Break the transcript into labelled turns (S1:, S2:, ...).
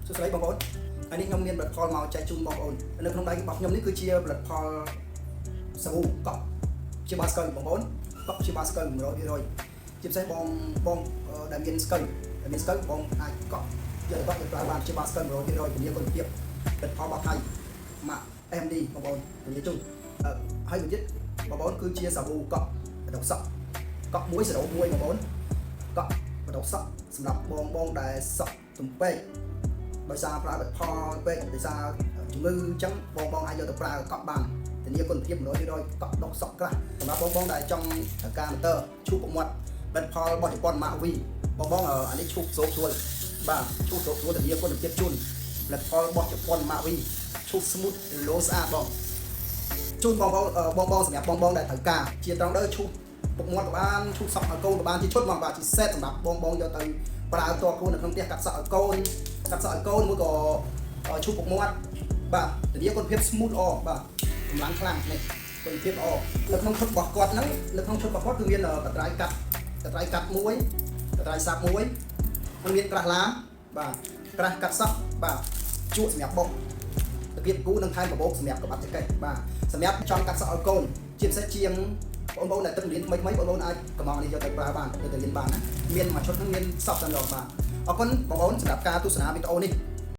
S1: សួស្តីបងប្អូនហើយនេះខ្ញុំមានផលិតផលមកចែកជូនបងប្អូននៅក្នុងដៃរបស់ខ្ញុំនេះគឺជាផលិតផលសាប៊ូកក់ជាបាសកលបងប្អូនកក់ជាបាសកល 100% ជាពិសេសបងដែលមានស្កលបងអាចកក់យកទៅប្រើបានជាបាសកល 100% ធានាគុណភាពផលិតផលរបស់ថៃម៉ាក់ MD បងប្អូនធានាជូនហើយមួយទៀតបងប្អូនគឺជាសាប៊ូកក់បដុកសក់កក់មួយ0.1បងប្អូនកក់បដុកសក់សម្រាប់បងដែលសក់ទំពេកដោយសារប្រើផលិតផលពេកដោយសារជំងឺអញ្ចឹងបងអាចយកទៅប្រើកក់បានធានាគុណភាព 100% កក់ដុកសក់ក្រាស់សម្រាប់បងដែលចង់ត្រូវការម៉ូទ័រឈូសពមាត់ផលិតផលរបស់ជប៉ុន Mark V បងអានេះឈូសស្រួលស្រួលបាទឈូសស្រួលស្រួលធានាគុណភាពជូនផលិតផលរបស់ជប៉ុន Mark V ឈូស smooth លោស្អាតបងជូនបងសម្រាប់បងដែលត្រូវការជាត្រង់ដើឈូសពុកមាត់ក៏បានឈូសសក់ឲ្យកូនក៏បានជាឈុតមកបាទជា set សម្រាប់បងយកទៅប្រើតខ្លួននៅក្នុងផ្ទះកាត់សក់ឲ្យកូនមួយក៏ឈូសពុកមាត់បាទធានាគុណភាព smooth ល្អបាទកម្លាំងខ្លាំងនេះគុណភាពល្អនៅក្នុងឈុតរបស់គាត់ហ្នឹងនៅក្នុងឈុតរបស់គាត់គឺមានកត្រៃកាត់មួយកត្រៃសាប់មួយហើយមានក្រាស់ឡាបាទក្រាស់កាត់សក់បាទជក់សម្រាប់បុកទៅគៀបគូនឹងថែមកាបូបសម្រាប់ក្បាត់ចង្កេះបាទសម្រាប់ចង់កាត់សក់ឲ្យកូនជាពិសេសជាងបងប្អូនដែលទឹករៀនថ្មីបងប្អូនអាចកំងនេះយកទៅប្រើបានយកទៅរៀនបានណាមានមួយឈុតហ្នឹងមានសពតែម្ដងបាទអរគុណបងប្អូនសម្រាប់ការទស្សនាវីដេអូនេះ